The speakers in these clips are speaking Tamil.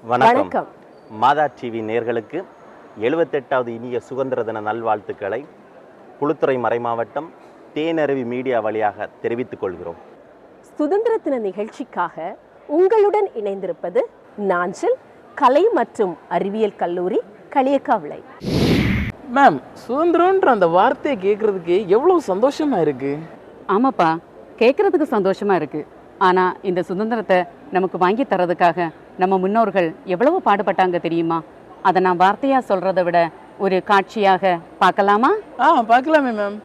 வணக்கம். மாதா டிவி நேயர்களுக்கு 78வது இனிய சுதந்திர தின நல்வாழ்த்துக்களை குளுத்துறை மறைமாவட்டம் தேனருவி மீடியா வழியாக தெரிவித்துக் கொள்கிறோம். சுதந்திர தின நிகழ்ச்சிக்காக உங்களுடன் இணைந்திருப்பது நாஞ்சில் கலை மற்றும் அறிவியல் கல்லூரி களியக்காவிளை. மேம், சுதந்திரம்ன்ற அந்த வார்த்தையை கேட்கறதுக்கு எவ்வளவு சந்தோஷமா இருக்கு. ஆமாப்பா, கேட்கறதுக்கு சந்தோஷமா இருக்கு. ஆனா இந்த சுதந்திரத்தை நமக்கு வாங்கி தரதுக்காக நம்ம முன்னோர்கள் எவ்வளவு பாடுபட்டாங்க தெரியுமா? அதை நான் வார்த்தையா சொல்றதை விட ஒரு காட்சியாக பார்க்கலாமா? பார்க்கலாமே மேம்.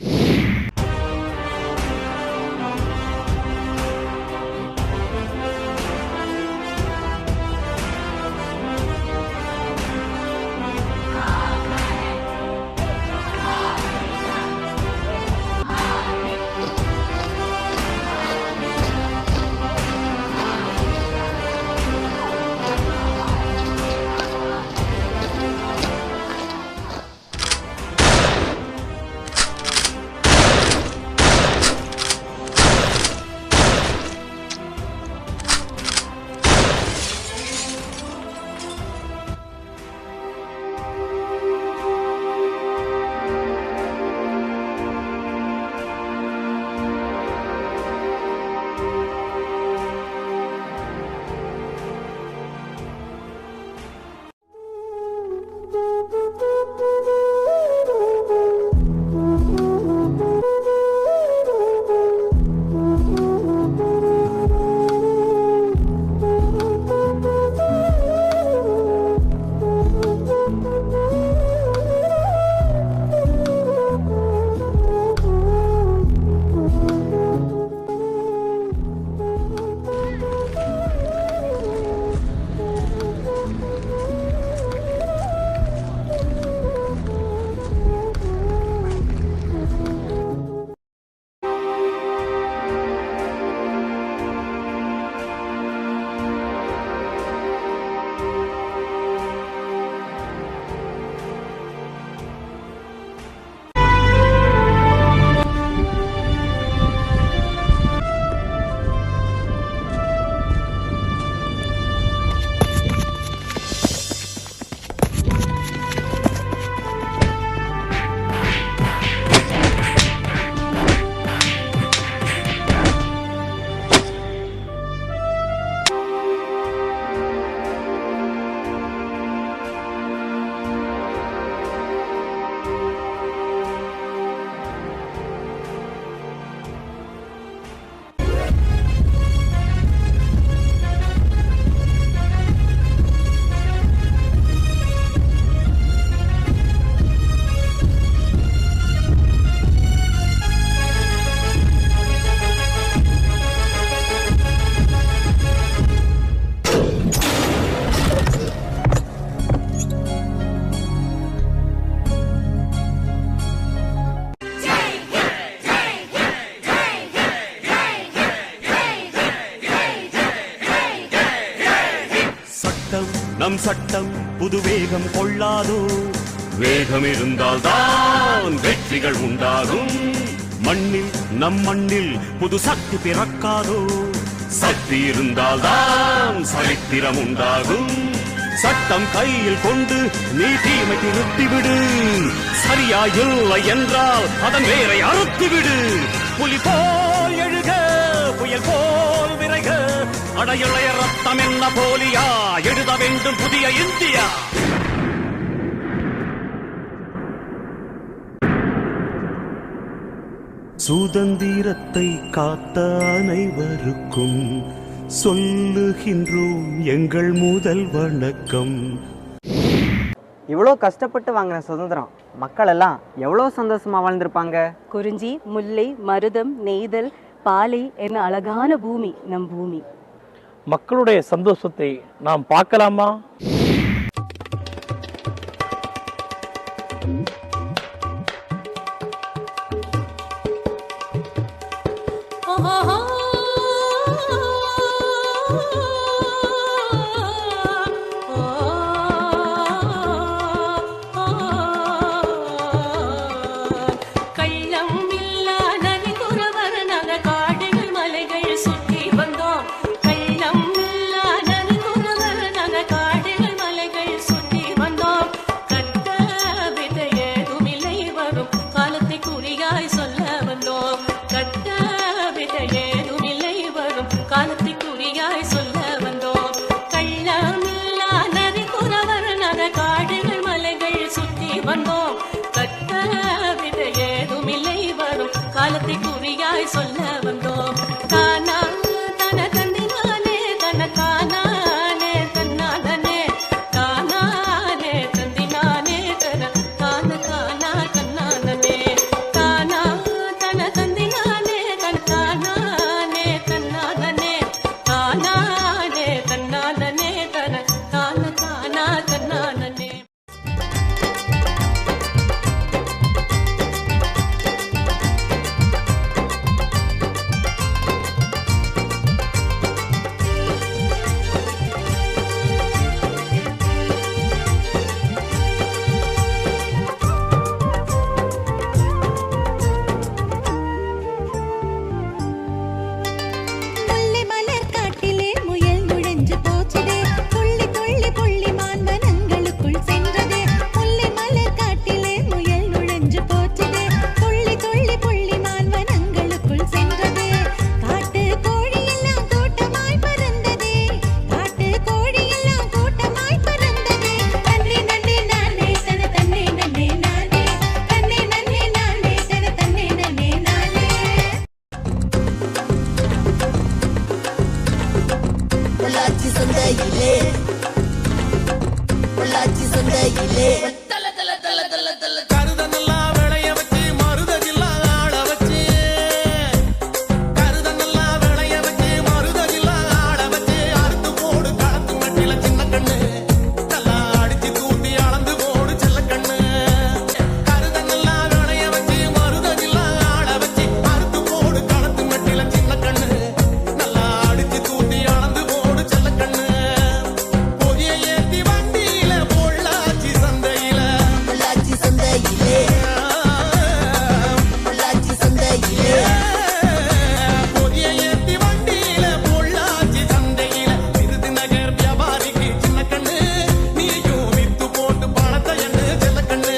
நம் சட்டம் புது வேகம் கொள்ளாதோ, வேகம் இருந்தால் தான் வெற்றிகள் உண்டாகும். மண்ணில் நம் மண்ணில் புது சக்தி பிறக்காதோ, சக்தி இருந்தால் தான் சரித்திரம் உண்டாகும். சட்டம் கையில் கொண்டு நீ தீமை நிறுத்திவிடு, சரியா இல்லை என்றால் அதன் வேரை அறுத்துவிடு. புலி போல் எழுக, புயல் போல் விரைக, அடையுளைய ரத்தம் என்ன போலியா, எழுத வேண்டும் புதிய இந்தியா. சுதந்திரத்தை காத்த அனைவருக்கும் சொல்லுகின்றோம் எங்கள் முதல் வணக்கம். இவ்வளோ கஷ்டப்பட்டு வாங்கின சுதந்திரம் மக்கள் எல்லாம் எவ்வளோ சந்தோஷமா வாழ்ந்திருப்பாங்க. குறிஞ்சி, முல்லை, மருதம், நெய்தல், பாலை என்ன அழகான பூமி நம் பூமி. மக்களுடைய சந்தோஷத்தை நாம் பார்க்கலாமா? காடுகள் காலத்திற்குரியாய் சொல்ல வந்தோம். கள்ளமில்லா நரி குறவர்ணத காடுகள் மலைகள் சுற்றி வந்தோம். கட்ட விட ஏதுமில்லை வரும் காலத்திற்குரியாய் சொல்ல வந்தோம். கானா தன தந்தினானே தன கானானே தன்னாதனே கானானே தந்தினானே தன கான கானா கண்ணானே கானா தன தந்தினானே தன கானானே தன்னாதனே கானானே தன்னாதனே தன கான கானா கண்ணானே. முல்லை மலர் காட்டிலே முயல் நுழைஞ்சு போச்சுதே, துள்ளி துள்ளி புள்ளி மான்வனங்களுக்குள் சென்றதே. முல்லை மலர் காட்டிலே முயல் நுழைஞ்சு போச்சுதே, துள்ளி துள்ளி புள்ளி மான்வனங்களுக்குள் சென்றதே. காட்டு கோழி எல்லாம் கூட்டமாய் பறந்ததே, காட்டு கோழி எல்லாம் கூட்டமாய் பறந்ததே. தன்னே நன்னே நானே தன தன்னே நன்னே நானே, தன்னே நன்னே நானே தன தன்னே நன்னே நானே. பொள்ளாச்சி சந்தையிலே பொள்ளாச்சி சந்தையிலே கருதனெல்லாம் விளைய வச்சு மருதகில்லாம் ஆள வச்சு கருதனெல்லாம் விளைய வச்சு மருதகில்லாம் ஆள வச்சு அறுத்து போடு களத்து மட்டில சின்ன கண்ணு நல்லா அடிச்சு தூண்டி அளந்து போடு செல்ல கண்ணு கருதனெல்லாம் விளைய வச்சு மருதகில்லாம் ஆள வச்சு அறுத்து போடு களத்து மட்டில சின்ன கண்ணு நல்லா அடிச்சு தூண்டி அளந்து போடு செல்ல கண்ணு பொதிய ஏத்தி வண்டியில பொள்ளாச்சி சந்தையில பொள்ளாச்சி சந்தையிலே பொள்ளாச்சி சந்தையிலே பொதிய ஏத்தி வண்டியில பொள்ளாச்சி சந்தையில விருதுநகர் வியாபாரிக்கு சின்ன கண்ணு நீயும் வித்து போட்டு பணத்தை எண்ணு செல்ல கண்ணு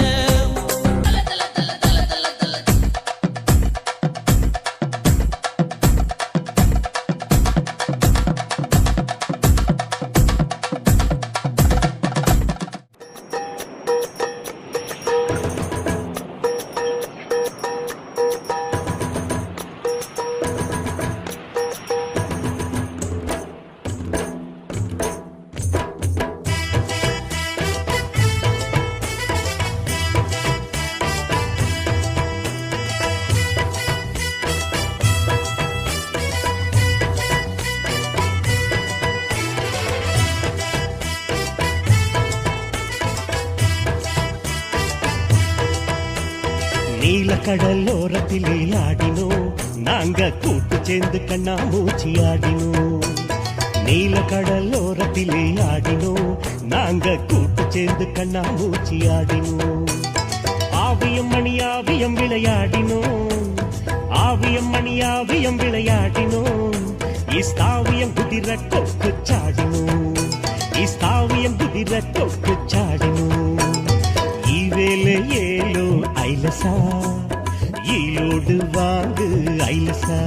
நீலக்கடலோரத்திலே ஆடினோம், நாங்க கூட்டு சேர்ந்து கண்ணாமூச்சி ஆடினோம். நீலக்கடலோரத்திலே ஆடினோம், நாங்க கூட்டு சேர்ந்து கண்ணாமூச்சி ஆடினோம். ஆவியம் மணியாவியம் விளையாடினோம், ஆவியம் மணியாவியம் விளையாடினோம். இஸ்தாவியம் குதிர கொக்கு சாடினோம், இஸ்தாவியம் குதிர கொக்கு சாடினோம். ஈவேல ஏலோ ஐலசா, ஈலோடு வாங்கு ஐலசா.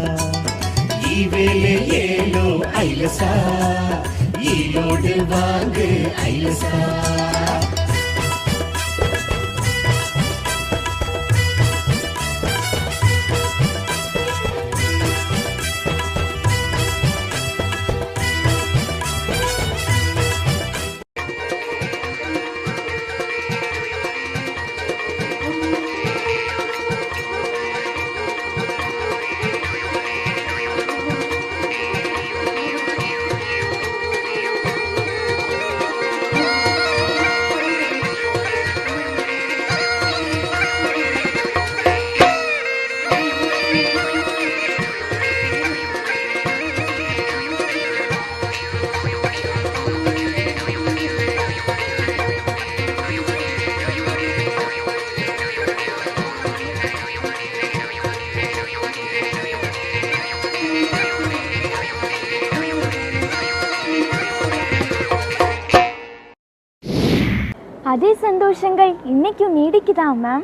ஈவேல ஏலோ ஐலசா, ஈலோடு வாங்கு ஐலசா. அதே சந்தோஷங்கள் இன்னைக்கும் நீடிக்குதா மேம்?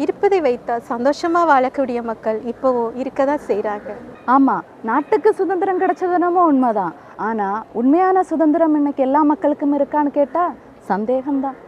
இருப்பதை வைத்தா சந்தோஷமா வாழக்கூடிய மக்கள் இப்போ இருக்கதான் செய்றாங்க. ஆமா, நாட்டுக்கு சுதந்திரம் கிடைச்சது என்னமோ உண்மைதான். ஆனா உண்மையான சுதந்திரம் இன்னைக்கு எல்லா மக்களுக்கும் இருக்கான்னு கேட்டா சந்தேகம்தான்.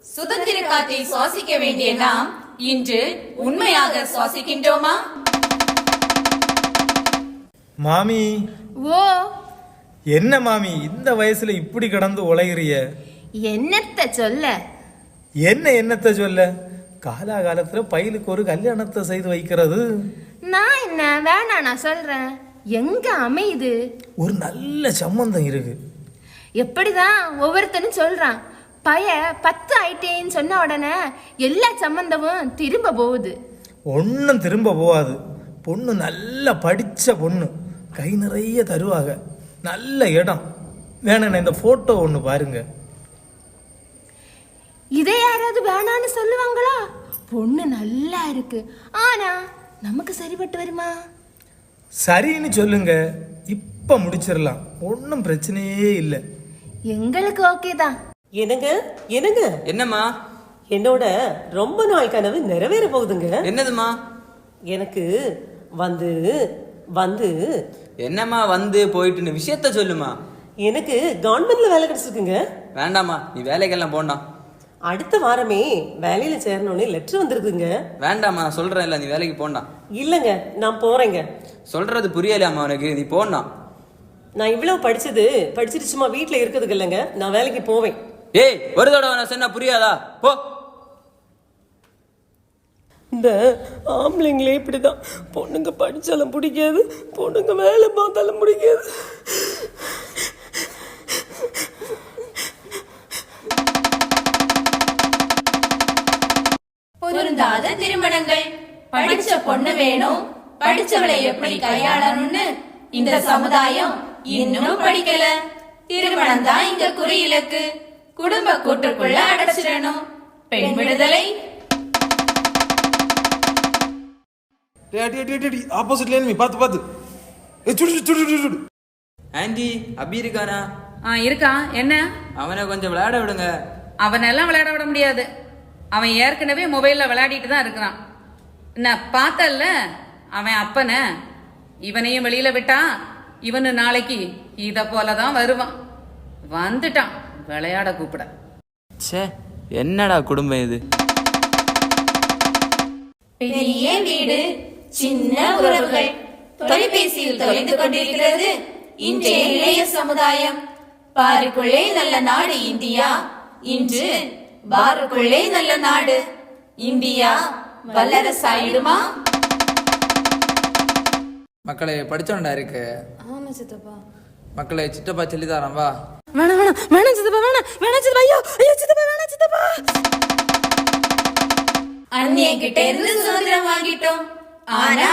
சுதந்திர காற்றை சுவாசிக்க வேண்டிய நாம் இன்று உண்மையாக சுவாசிக்கின்றோமா? மாமி, ஓ என்ன மாமி இந்த வயசுல இப்படி கடந்து உழைகிறிய? என்னத்த சொல்ல? என்னத்தை சொல்ல? காலாகாலத்துல பையலுக்கு ஒரு கல்யாணத்தை செய்து வைக்கிறது. நான் என்ன வேணா நான் சொல்றேன். எங்க அமையுது? ஒரு நல்ல சம்பந்தம் இருக்கு. எப்படிதான் ஒவ்வொருத்தனும் சொல்றான். பய 10 ஆயிட்டேன்னு சொன்ன உடனே எல்லா சம்பந்தமும் திரும்ப போகுது. ஒன்னும் திரும்ப போகாது. பொண்ணு நல்லா படிச்ச பொண்ணு, கை நிறைய தருவாங்க, நல்ல இடம். வேணா இந்த போட்டோ ஒன்று பாருங்க. இதை யாராவது வேணான்னு சொல்லுவாங்களா? பொண்ணு நல்லா இருக்கு, ஆனா நமக்கு சரிப்பட்டு வருமா? சரின்னு சொல்லுங்க, இப்ப முடிச்சிடலாம், ஒன்றும் பிரச்சனையே இல்லை. எங்களுக்கு ஓகே தான். என்னங்க என்னம்மா? என்னோட ரொம்ப நாள் கனவு நிறைவேற போகுதுங்க. என்னதுமா? எனக்கு வந்து வந்து என்னம்மா வந்து போயிட்டுன்னு விஷயத்த சொல்லுமா. எனக்கு கவர்மெண்ட்ல வேலை கிடைச்சிருக்குங்க. வேண்டாமா, நீ வேலைக்கெல்லாம் போண்டாம். அடுத்த வாரமே வேலையில சேரணும்னு லெட்டர் வந்திருக்குங்க. வேண்டாமா, நான் சொல்றேன் இல்ல, நீ வேலைக்கு போண்டாம். இல்லங்க, நான் போறேங்க. சொல்றது புரியலையாமா உனக்கு? நீ போண்டாம். நான் இவ்வளவு படிச்சுட்டு சும்மா வீட்டுல இருக்கிறதுக்கு இல்லைங்க, நான் வேலைக்கு போவேன். ஏய், ஒரு தடவை நான் சொன்னா புரியாதா? போ. இந்த ஆம்பளைங்களே இப்படிதான், பொண்ணுங்க படிச்சாலும் பிடிக்காது, பொண்ணுங்க வேலை பார்த்தாலும் பிடிக்காது. பொருந்தாத திருமணங்கள். படிச்ச பொண்ணு வேணும், படிச்சவளை எப்படி கையாளணும்னு இந்த சமுதாயம் இன்னும் படிக்கல. திருமணம் தான் இங்க குறியிலக்கு. குடும்ப கூட்டுக்குள்ள அடைச்சிடணும். பெண் விடுதலை. ஆப்போசிட்ல நீ பாத்து ஆண்டி, அபி இருக்கானா? இருக்கான். என்ன? அவனை கொஞ்சம் விளையாட விடுங்க. அவனெல்லாம் விளையாட விட முடியாது. அவன் ஏற்கனவே மொபைல்ல விளையாடிட்டு தான் இருக்கிறான். என்ன பார்த்தல்ல, அவன் அப்பனை. இவனையும் வெளியில விட்டா இவனு நாளைக்கு இத போலதான் வருவான். வந்துட்டான் விளையாட கூப்பிட. ச்சே, என்னடா குடும்பம் இது? பெரிய வீடு, சின்ன உறவுகள். தொலைபேசியில் தொலைந்து கொண்டிருக்கிறது இன்றைய இளைய சமுதாயம். பாருக்குள்ளே நல்ல நாடு இந்தியா. இன்று பாருக்குள்ளே நல்ல நாடு இந்தியா வல்லரசாயிடுமா? மக்களை படிச்சோண்டா இருக்கு. ஆமா சித்தப்பா. மக்களை சித்தப்பா சொல்லித்தாரான் வா. வேணாம் வேணாம் வேணாம் சித்தப்பா, வேணாம் சித்தப்பா. ஐயோ ஐயோ சித்தப்பா, வேணாம் சித்தப்பா. அண்ணியன் கிட்ட இருந்து சுதந்திரம் வாங்கிட்டோம், ஆனா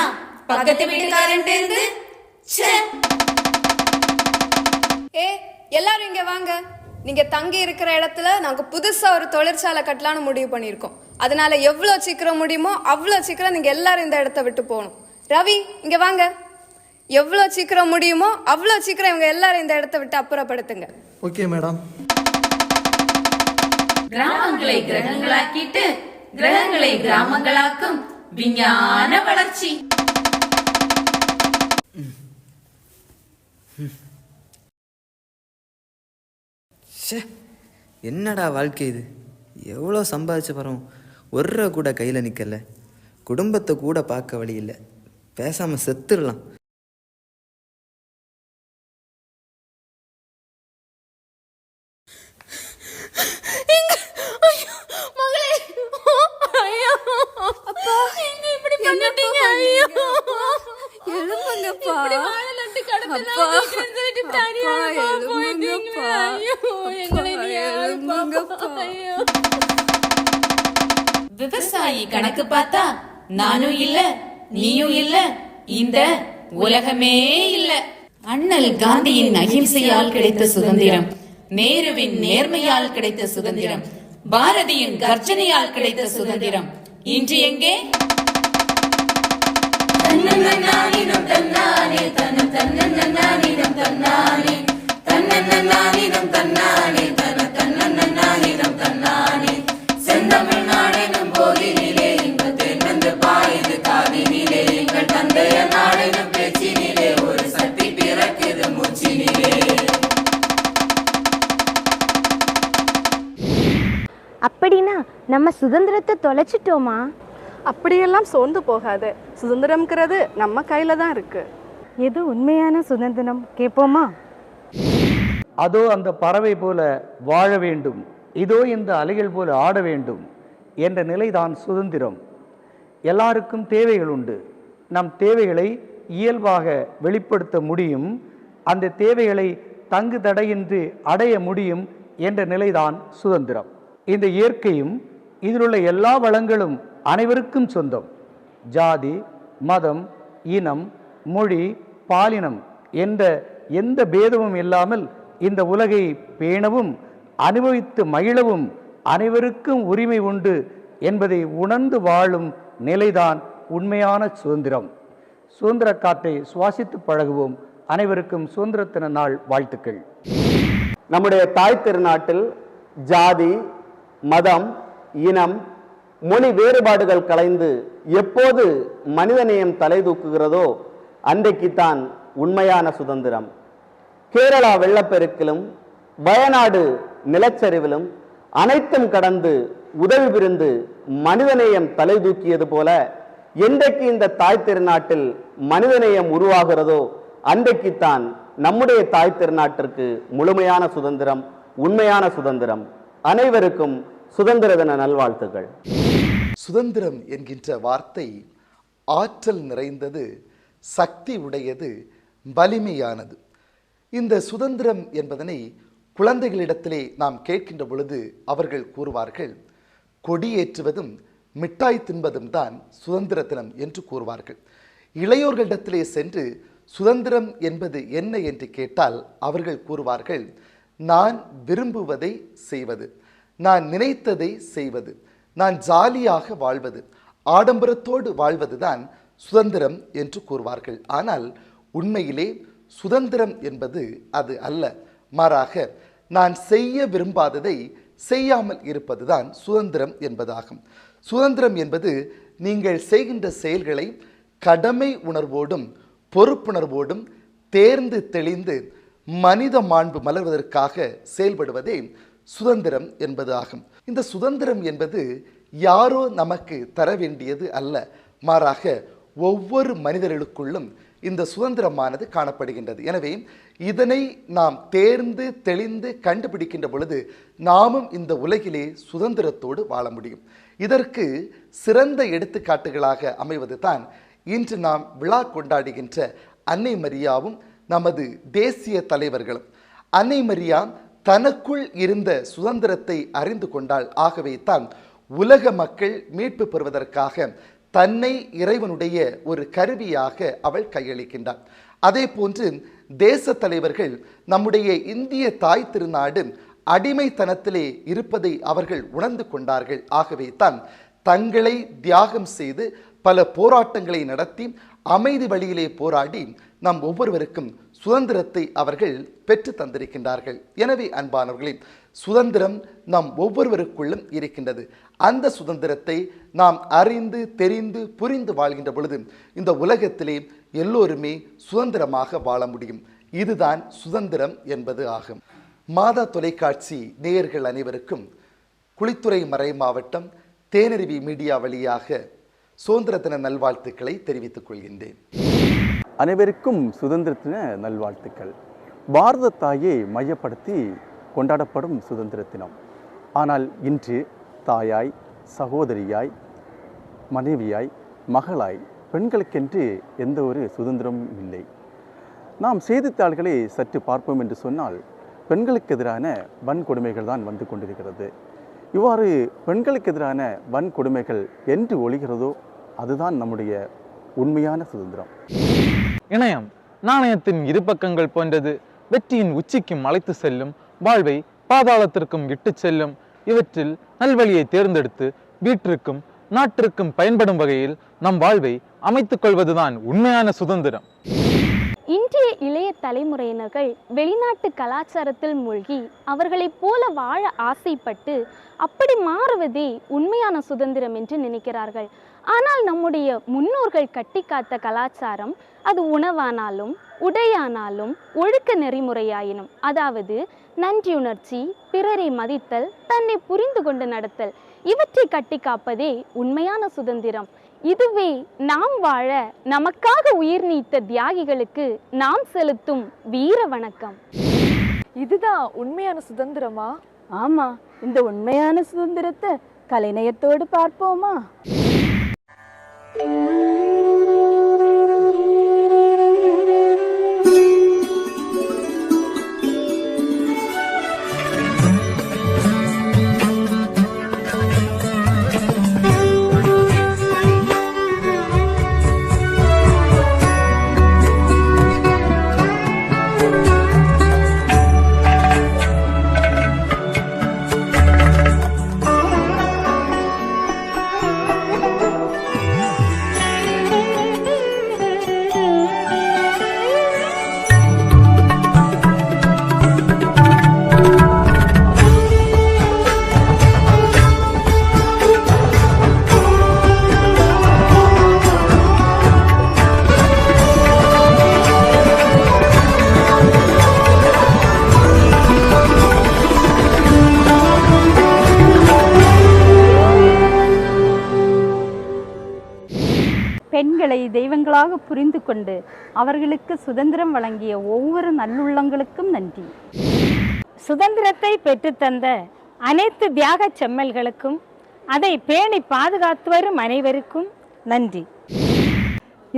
பக்கத்து வீட்டுக்காரன்ட்ட இருந்து எல்லாரும் இங்க வாங்க. நீங்க தங்கி இருக்கிற இடத்துல நாங்க புதுசா ஒரு தொழிற்சாலை கட்டலான்னு முடிவு பண்ணிருக்கோம். அதனால எவ்வளவு சீக்கிரம் முடியுமோ அவ்வளவு சீக்கிரம் நீங்க எல்லாரும் இந்த இடத்த விட்டு போகணும். ரவி, இங்க வாங்க. எவ்வளவு சீக்கிரம் முடியுமோ அவ்வளவு சீக்கிரம் இவங்க எல்லாரும் இந்த இடத்த விட்டு அப்புறப்படுத்துங்க. Okay madam. கிராமங்களை கிரகங்களாக்கிட்டு கிரகங்களை கிராமங்களாக்கும் விஞ்ஞான வளர்ச்சி. என்னடா வாழ்க்கை இது? எவ்வளோ சம்பாதிச்ச பரம் ஒரு ரூபா கூட கையில் நிற்கல. குடும்பத்தை கூட பார்க்க வழி இல்லை. பேசாமல் செத்துடலாம். விவசாயி கணக்கு பார்த்தா நானும் இல்ல, நீயும் இல்ல, இந்த உலகமே இல்ல. அண்ணல் காந்தியின் அகிம்சையால் கிடைத்த சுதந்திரம், நேருவின் நேர்மையால் கிடைத்த சுதந்திரம், பாரதியின் கர்ஜனையால் கிடைத்த சுதந்திரம் இன்று எங்கே? தன்னன்னானினம் தன்னானே தன்னம் தன்னன்னானினம் தன்னானே தன்னன்னானினம் தன்னானே தன்னம் தன்னன்னானினம் தன்னானே செந்தமிழ்நாடெனும் போதினிலே இன்ப தென்வந்து பாயுது காதினிலே எங்கள் தந்தைய நாடெனும் பேச்சினிலே ஒரு சக்தி பிறக்குது மூச்சினிலே. அப்படின்னா நம்ம சுதந்திரத்தை தொலைச்சிட்டோமா? அப்படியெல்லாம் சோர்ந்து போகாது. சுதந்திரம்ங்கிறது நம்ம கையில தான் இருக்கு. எது உண்மையான சுதந்திரம் கேட்போமா? அதோ அந்த பறவை போல வாழ வேண்டும், இதோ இந்த அலைகள் போல ஆட வேண்டும் என்ற நிலைதான் சுதந்திரம். எல்லாருக்கும் தேவைகள் உண்டு. நம் தேவைகளை இயல்பாக வெளிப்படுத்த முடியும், அந்த தேவைகளை தங்கு தடையின்றி அடைய முடியும் என்ற நிலைதான் சுதந்திரம். இந்த இயற்கையும் இதிலுள்ள எல்லா வளங்களும் அனைவருக்கும் சொந்தம். ஜாதி, மதம், இனம், மொழி, பாலினம் என்ற எந்த பேதமும் இல்லாமல் இந்த உலகை பேணவும் அனுபவித்து மகிழவும் அனைவருக்கும் உரிமை உண்டு என்பதை உணர்ந்து வாழும் நிலைதான் உண்மையான சுதந்திரம். சுதந்திர காற்றை சுவாசித்து பழகுவோம். அனைவருக்கும் சுதந்திர தின நாள் வாழ்த்துக்கள். நம்முடைய தாய் திருநாட்டில் ஜாதி, மதம், இனம், மொழி வேறுபாடுகள் கலைந்து எப்போது மனிதநேயம் தலை தூக்குகிறதோ அன்றைக்குத்தான் உண்மையான சுதந்திரம். கேரளா வெள்ளப்பெருக்கிலும் வயநாடு நிலச்சரிவிலும் அனைத்தும் கடந்து உதவி புரிந்து மனிதநேயம் தலை தூக்கியது போல என்றைக்கு இந்த தாய் திருநாட்டில் மனிதநேயம் உருவாகிறதோ அன்றைக்குத்தான் நம்முடைய தாய் திருநாட்டிற்கு முழுமையான சுதந்திரம், உண்மையான சுதந்திரம். அனைவருக்கும் சுதந்திர தின நல்வாழ்த்துக்கள். சுதந்திரம் என்கின்ற வார்த்தை ஆற்றல் நிறைந்தது, சக்தி உடையது, வலிமையானது. இந்த சுதந்திரம் என்பதனை குழந்தைகளிடத்திலே நாம் கேட்கின்ற பொழுது அவர்கள் கூறுவார்கள், கொடியேற்றுவதும் மிட்டாய் தின்பதும் தான் சுதந்திர தினம் என்று கூறுவார்கள். இளையோர்களிடத்திலே சென்று சுதந்திரம் என்பது என்ன என்று கேட்டால் அவர்கள் கூறுவார்கள், நான் விரும்புவதை செய்வது, நான் நினைத்ததை செய்வது, நான் ஜாலியாக வாழ்வது, ஆடம்பரத்தோடு வாழ்வதுதான் சுதந்திரம் என்று கூறுவார்கள். ஆனால் உண்மையிலே சுதந்திரம் என்பது அது அல்ல. மாறாக நான் செய்ய விரும்பாததை செய்யாமல் இருப்பதுதான் சுதந்திரம் என்பதாகும். சுதந்திரம் என்பது நீங்கள் செய்கின்ற செயல்களை கடமை உணர்வோடும் பொறுப்புணர்வோடும் தேர்ந்து தெளிந்து மனித மாண்பு மலர்வதற்காக செயல்படுவதே சுதந்திரம் என்பது ஆகும். இந்த சுதந்திரம் என்பது யாரோ நமக்கு தர வேண்டியது அல்ல. மாறாக ஒவ்வொரு மனிதர்களுக்குள்ளும் இந்த சுதந்திரமானது காணப்படுகின்றது. எனவே இதனை நாம் தேர்ந்து தெளிந்து கண்டுபிடிக்கின்ற பொழுது நாமும் இந்த உலகிலே சுதந்திரத்தோடு வாழ முடியும். இதற்கு சிறந்த எடுத்துக்காட்டுகளாக அமைவது தான் இன்று நாம் விழா கொண்டாடுகின்ற அன்னை மரியாவும் நமது தேசிய தலைவர்களும். அன்னை மரியா தனக்குள் இருந்த சுதந்திரத்தை அறிந்து கொண்டாள். ஆகவே தான் உலக மக்கள் மீட்பு பெறுவதற்காக தன்னை இறைவனுடைய ஒரு கருவியாக அவள் கையளிக்கின்றாள். அதே போன்று தேச தலைவர்கள் நம்முடைய இந்திய தாய் திருநாடு அடிமைத்தனத்திலே இருப்பதை அவர்கள் உணர்ந்து கொண்டார்கள். ஆகவே தான் தங்களை தியாகம் செய்து பல போராட்டங்களை நடத்தி அமைதி வழியிலே போராடி நம் ஒவ்வொருவருக்கும் சுதந்திரத்தை அவர்கள் பெற்று தந்திருக்கின்றார்கள். எனவே அன்பானவர்களே, சுதந்திரம் நம் ஒவ்வொருவருக்குள்ளும் இருக்கின்றது. அந்த சுதந்திரத்தை நாம் அறிந்து தெரிந்து புரிந்து வாழ்கின்ற பொழுது இந்த உலகத்திலே எல்லோருமே சுதந்திரமாக வாழ முடியும். இதுதான் சுதந்திரம் என்பது ஆகும். மாதா தொலைக்காட்சி நேயர்கள் அனைவருக்கும் குளித்துறை மறை மாவட்டம் தேனருவி மீடியா வழியாக சுதந்திர தின நல்வாழ்த்துக்களை தெரிவித்துக் கொள்கின்றேன். அனைவருக்கும் சுதந்திர தின நல்வாழ்த்துக்கள். பாரத தாயை மையப்படுத்தி கொண்டாடப்படும் சுதந்திர தினம். ஆனால் இன்று தாயாய், சகோதரியாய், மனைவியாய், மகளாய் பெண்களுக்கென்று எந்த ஒரு சுதந்திரமும் இல்லை. நாம் செய்தித்தாள்களை சற்று பார்ப்போம் என்று சொன்னால் பெண்களுக்கு எதிரான வன்கொடுமைகள் தான் வந்து கொண்டிருக்கிறது. இவ்வாறு பெண்களுக்கு எதிரான வன்கொடுமைகள் என்று ஒழிகிறதோ அதுதான் நம்முடைய உண்மையான சுதந்திரம். இணையம் நாணயத்தின் இரு பக்கங்கள் போன்றது. வெற்றியின் உச்சிக்கும் அழைத்து செல்லும், வாழ்வை பாதாளத்திற்கும் இட்டு செல்லும். இவற்றில் நல்வழியை தேர்ந்தெடுத்து வீட்டிற்கும் நாட்டிற்கும் பயன்படும் வகையில் நம் வாழ்வை அமைத்துக் கொள்வதுதான் உண்மையான சுதந்திரம். இன்றைய இளைய தலைமுறையினர்கள் வெளிநாட்டு கலாச்சாரத்தில் மூழ்கி அவர்களைப் போல வாழ ஆசைப்பட்டு அப்படி மாறுவதே உண்மையான சுதந்திரம் என்று நினைக்கிறார்கள். ஆனால் நம்முடைய முன்னோர்கள் கட்டி காத்த கலாச்சாரம், அது உணவானாலும் உடையானாலும் ஒழுக்க நெறிமுறையாயினும், அதாவது நன்றியுணர்ச்சி, பிறரை மதித்தல், தன்னை புரிந்து கொண்டு நடத்தல், இவற்றை கட்டி காப்பதே உண்மையான சுதந்திரம். இதுவே நாம் வாழ நமக்காக உயிர் நீத்த தியாகிகளுக்கு நாம் செலுத்தும் வீர வணக்கம். இதுதான் உண்மையான சுதந்திரமா? ஆமா, இந்த உண்மையான சுதந்திரத்தை கலைநயத்தோடு பார்ப்போமா? பெண்களை தெய்வங்களாக புரிந்து கொண்டு அவர்களுக்கு சுதந்திரம் வழங்கிய ஒவ்வொரு நல்லுள்ளங்களுக்கும் நன்றி. சுதந்திரத்தை பெற்றுத்தந்த அனைத்து தியாக செம்மல்களுக்கும், அதை பேணி பாதுகாத்து வரும் அனைவருக்கும் நன்றி.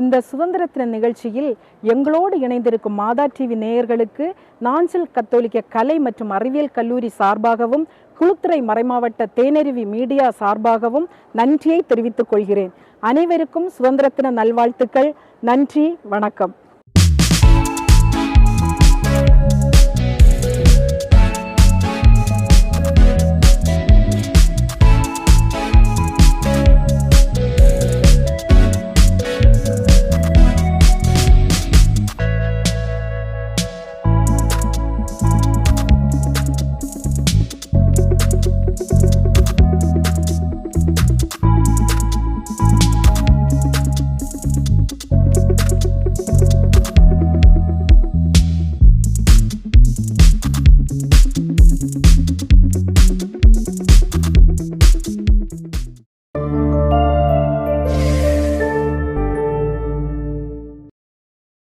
இந்த சுதந்திர தின நிகழ்ச்சியில் எங்களோடு இணைந்திருக்கும் மாதா டிவி நேயர்களுக்கு நாஞ்சில் கத்தோலிக்க கலை மற்றும் அறிவியல் கல்லூரி சார்பாகவும் குளுத்துறை மறைமாவட்ட தேனருவி மீடியா சார்பாகவும் நன்றியை தெரிவித்துக் கொள்கிறேன். அனைவருக்கும் சுதந்திர தின நல்வாழ்த்துக்கள். நன்றி, வணக்கம்.